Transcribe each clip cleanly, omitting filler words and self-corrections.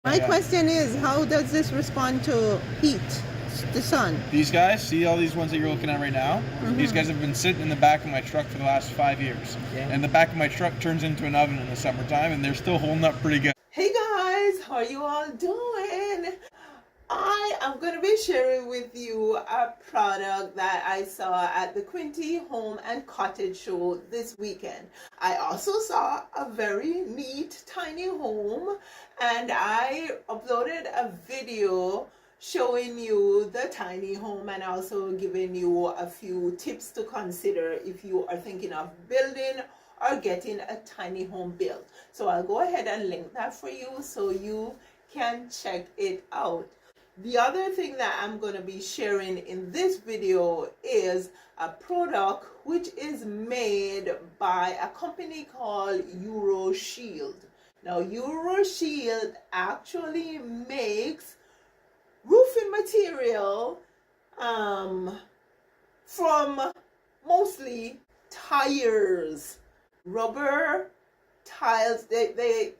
My question is, how does this respond to heat, the sun? These guys, see all these ones that you're looking at right now? These guys have been sitting in the back of my truck for the last 5 years. And the back of my truck turns into an oven in the summertime, and they're still holding up pretty good. Hey guys, how are you all doing? I am going to be sharing with you a product that I saw at the Quinty Home and Cottage Show this weekend. I also saw a very neat tiny home, and I uploaded a video showing you the tiny home and also giving you a few tips to consider if you are thinking of building or getting a tiny home built. So I'll go ahead and link that for you so you can check it out. The other thing that I'm going to be sharing in this video is a product which is made by a company called EUROSHIELD. Now, EUROSHIELD actually makes roofing material from mostly tires, rubber tiles. They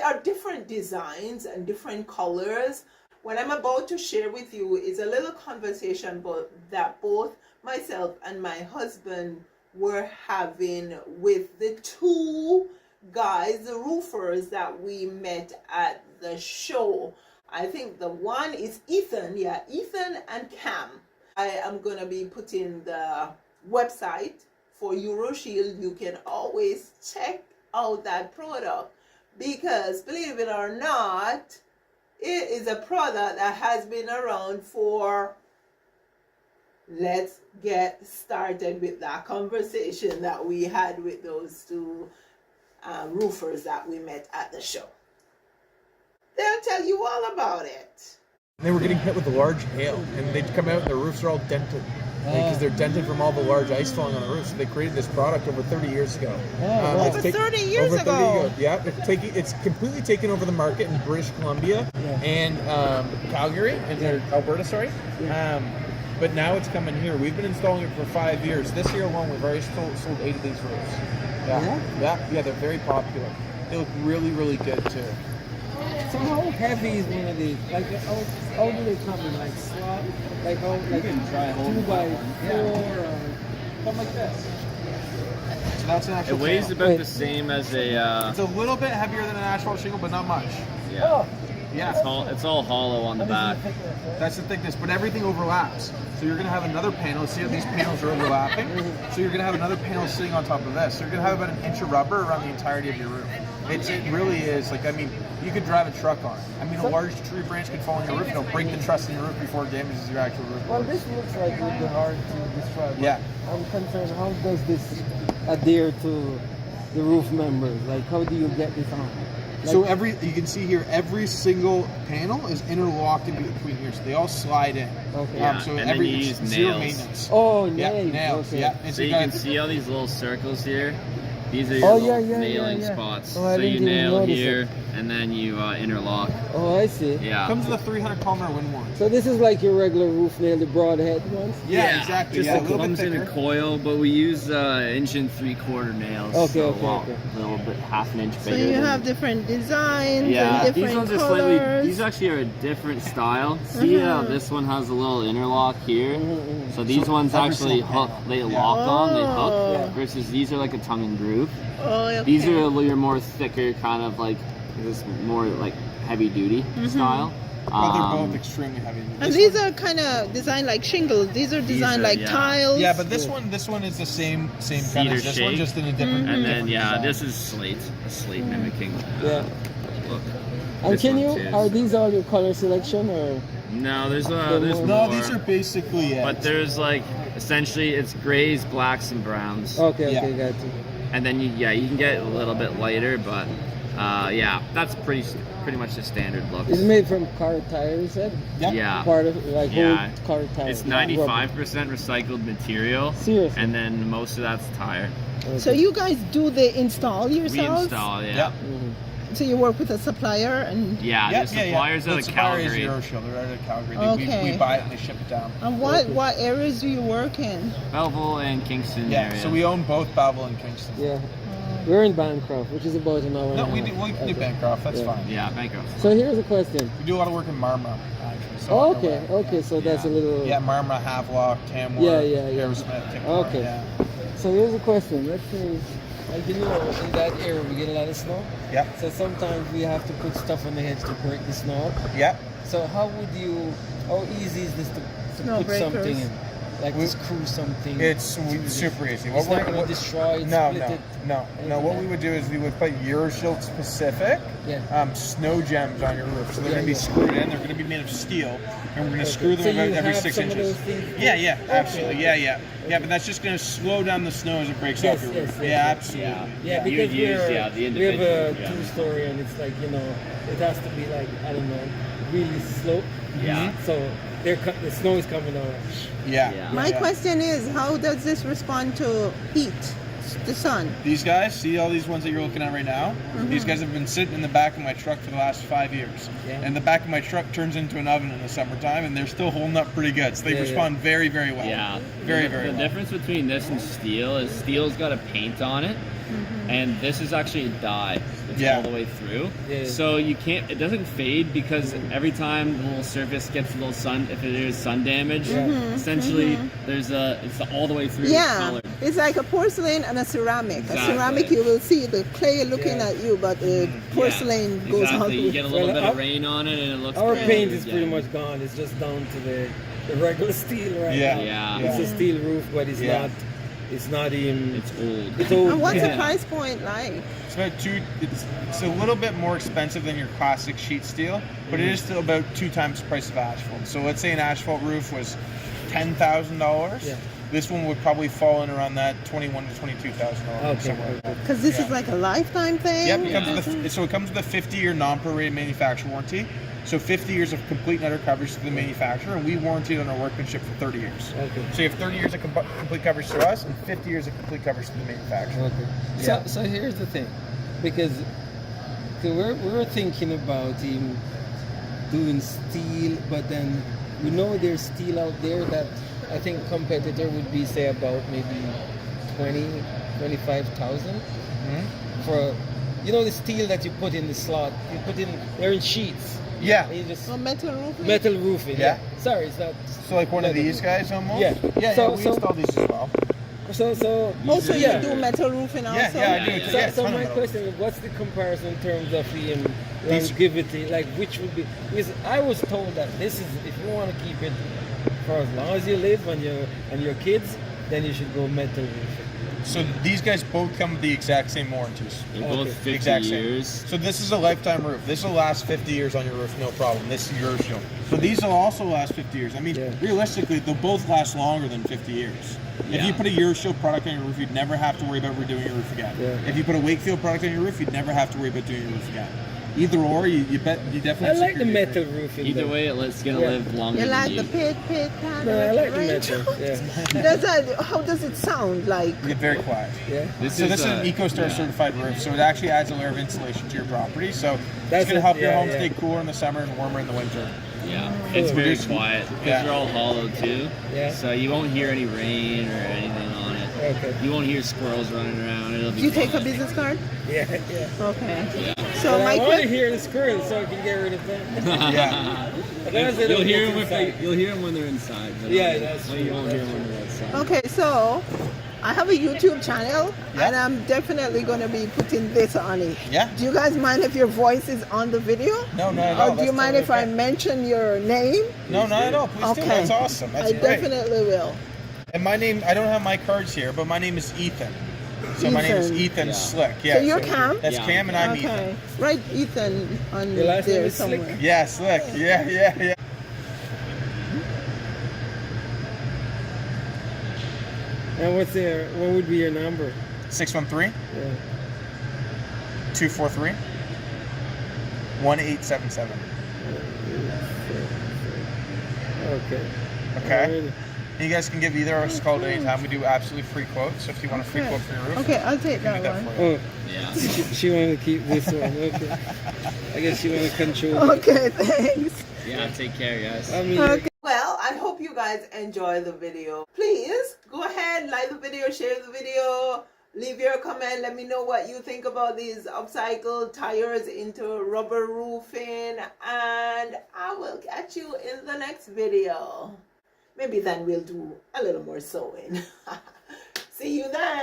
are different designs and different colors. What I'm about to share with you is a little conversation that both myself and my husband were having with the two guys, the roofers that we met at the show. I think the one is Ethan, Ethan and Cam. I am going to be putting the website for EUROSHIELD. You can always check out that product because, believe it or not, it is a product that has been around for, let's get started with that conversation that we had with those two roofers that we met at the show. They'll tell you all about it. They were getting hit with a large hail, and they'd come out and their roofs are all dented. Because they're dented from all the large ice falling on the roof. So they created this product over 30 years ago. Over 30 years ago? Yeah, it's completely taken over the market in British Columbia and Calgary, Alberta, sorry. But now it's coming here. We've been installing it for 5 years. This year alone, we've already sold 8 of these roofs. Yeah, they're very popular. They look really, really good too. So how heavy is one of these? Like how do they come in? Like slab? Like how like 2x4 or something like this? So that's an actual It weighs panel. about the same as a. It's a little bit heavier than an asphalt shingle, but not much. Yeah. Yeah. It's all hollow on the back. That's the thickness, but everything overlaps. So you're going to have another panel. See how these panels are overlapping? So you're going to have another panel sitting on top of this. So you're going to have about an inch of rubber around the entirety of your roof. It really is, like, I mean, you could drive a truck on it. I mean, a large tree branch could fall on your roof and it'll break the truss in your roof before it damages your actual roof. Well, this looks like it would be hard to describe. Yeah. I'm concerned, how does this adhere to the roof members? Like, how do you get this on? Like, So you can see here, every single panel is interlocked in between here, so they all slide in. Okay. Yeah, So and then you use zero nails. maintenance. oh, Yeah, nails. nails. Okay. Yeah. And So you got- can see all these little circles here. These are your little nailing spots. Oh, I So you didn't even nail notice here, it. and then you interlock. Oh, I see. Yeah. Comes with a 300-kilometer wind warranty. So this is like your regular roof nail, the broadhead ones? Yeah, exactly. Just Yeah, a it little bit comes in a thicker. coil, but we use 1.75" nails. Okay, so okay, okay. A little bit, half an inch So bigger. you than- have different designs Yeah, and these different ones are colors. slightly. These actually are a different style. See how this one has a little interlock here. So these ones every actually single hook. panel. They lock on. They Oh. hook. Versus these are like a tongue and groove. Oh, okay. These are a little more thicker, kind of like this more like heavy duty style. But they're both extremely heavy. And these are kind of designed like shingles. These are designed are, like yeah. tiles. Yeah, but this one is the same kind Cedar as this one, shake. just in a different. And then different design. this is slate. A slate mimicking. Yeah. Look. And This can one you, too. are these all your color selection or? No, there's more. more. No, these are basically it. But there's like essentially it's grays, blacks, and browns. Okay, Yeah. okay, got you. And then you can get a little bit lighter, but that's pretty much the standard look. It's made from car tires, you said? Yep. Yeah. Part of like Yeah. old car tires. It's not rubber. 95% recycled material. Seriously? And then most of that's tire. So you guys do the install We yourselves? install, yeah. Yep. So you work with a supplier and Yeah, Yep, the suppliers out The of supplier is Calgary. EuroShield. They're out of Calgary. Okay. We buy it and they ship it down. and what areas do you work in? Belleville and Kingston Yeah, area. so we own both Belleville and Kingston. Yeah. We're in Bancroft, which is about an hour. No, and we a do. half. We can do Okay. Bancroft. That's Yeah. fine. Yeah, Bancroft. So here's a question. We do a lot of work in Marmara, actually. So Oh, on our okay, way. okay, so that's a little. Yeah, Marmara, Havelock, Tamworth, Yeah. Aerosmith, Timber, Okay. Yeah. So here's a question. Let's say, like in that area we get a lot of snow. Yeah. So sometimes we have to put stuff on the hedge to break the snow up. Yeah. So how easy is this to Snow put something breakers. in? Like to screw something. It's to super easy. It's not going to destroy it, No, split no, it. no, no. What we would do is we would put EUROSHIELD specific snow gems on your roof. So they're going to be screwed in. They're going to be made of steel, and we're going to screw them So about you every have 6 some of inches. those things? Yeah, absolutely. Yeah, but that's just going to slow down the snow as it breaks off your roof. Yeah, absolutely. Yeah, You because would use, we the have a individual gems. two-story, and it's like, it has to be like, I don't know, really slope. Yeah. So the snow is coming out. Yeah. My Yeah. question is, how does this respond to heat, the sun? These guys, see all these ones that you're looking at right now? These guys have been sitting in the back of my truck for the last 5 years. Yeah. And the back of my truck turns into an oven in the summertime, and they're still holding up pretty good. So they respond very, very well. Yeah. Very, very The well. difference between this and steel is steel's got a paint on it, and this is actually a dye. It's Yeah. all the way through. Yeah. So it doesn't fade because every time the little surface gets a little sun, if it is sun damage, essentially it's all the way through. Yeah, colored. it's like a porcelain and a ceramic. Exactly. A ceramic, you will see the clay looking at you, but the porcelain Yeah, goes exactly. on. You get a little Well, bit our- of rain on it, and it looks. Our great. paint is Yeah. pretty much gone. It's just down to the regular steel right Yeah. now. Yeah. It's a steel roof, but it's Yeah. not even. It's old. It's old. And what's yeah. the price point like? It's about it's a little bit more expensive than your classic sheet steel, but it is still about 2 times the price of asphalt. So let's say an asphalt roof was $10,000. Yeah. This one would probably fall in around that $21,000 to $22,000. Okay. somewhere. Because this is like a lifetime thing? Yep, so it comes with a 50-year non-prorated manufacturer warranty. So 50 years of complete and utter coverage to the manufacturer, and we warranty it on our workmanship for 30 years. Okay. So you have 30 years of complete coverage to us and 50 years of complete coverage to the manufacturer. Okay. Yeah. So here's the thing, because we were thinking about him doing steel, but then we know there's steel out there that I think competitor would be say about maybe 25,000 for the steel that you put in the slot. They're in sheets. Yeah. And you just Oh, metal roofing? metal roofing. Yeah. Sorry, it's not. So like one of metal these roofing. guys almost? Yeah. Yeah, So- we so- install these as well. So Also, yeah. you do metal roofing also? Yeah, I do. Yeah. Yeah, So ton of my those. question is, what's the comparison in terms of the These- longevity? Like, which would be? Because I was told that this is, if you want to keep it for as long as you live and your kids, then you should go metal roofing. So these guys both come with the exact same warranties. They're both Okay. 50 Exact same. years. So this is a lifetime roof. This will last 50 years on your roof, no problem. This is EUROSHIELD. So these will also last 50 years. I mean, Yeah. realistically, they'll both last longer than 50 years. If Yeah. you put a EUROSHIELD product on your roof, you'd never have to worry about redoing your roof again. Yeah. If you put a Wakefield product on your roof, you'd never have to worry about doing your roof again. Either or, you definitely. I like the secure your metal roof. roofing. Either though. way, it's gonna Yeah. live longer You than like you. the pit pattern? No, I like the right? metal. Yeah. How does it sound like? You get very quiet. Yeah. This So this is an yeah. EcoStar certified roof, so it actually adds a layer of insulation to your property. So That's it's going to it, help your yeah, home yeah. stay cooler in the summer and warmer in the winter. Yeah, it's very Cool. quiet because Yeah. they're all hollow too. Yeah. So you won't hear any rain or anything on it. Okay. You won't hear squirrels running around. It'll be. Do you take a quiet. business card? Yeah. Yeah. Okay. Yeah. So But my I want to question. hear the squirrels so I can get rid of them. Yeah. As long as they don't You'll hear get them inside. you'll hear them when they're inside. But Yeah, that's but you true, won't that's hear them when they're outside. Okay, so I have a YouTube channel, Yeah. and I'm definitely going to be putting this on it. Yeah. Do you guys mind if your voice is on the video? No, not at all. Or do you That's mind totally if I okay. mention your name? No, not at all. Please Okay. do. That's awesome. That's I great. definitely will. And my name, I don't have my cards here, but my name is Ethan. So my name is Ethan. Ethan Yeah. Slick. Yeah. So you're Cam? That's Yeah. Cam and I'm Okay. Ethan. Write Ethan on Your last name there is Slick? somewhere. Yeah, Slick. Yeah. And what would be your number? 613 Yeah. 243 1877. Okay. Okay. Alrighty. You guys can give either of us a call at any time. We do absolutely free quotes. So if you want a free quote for your roof, Okay, I'll take we can do that that one. for you. Oh, Yeah. she wanted to keep this one. Okay. I guess she wanted to control. Okay, thanks. Yeah. Take care, guys. I mean, Okay. Well, I hope you guys enjoy the video. Please go ahead, like the video, share the video, Leave your comment. Let me know what you think about these upcycled tires into rubber roofing. And I will catch you in the next video. Maybe then we'll do a little more sewing. See you then.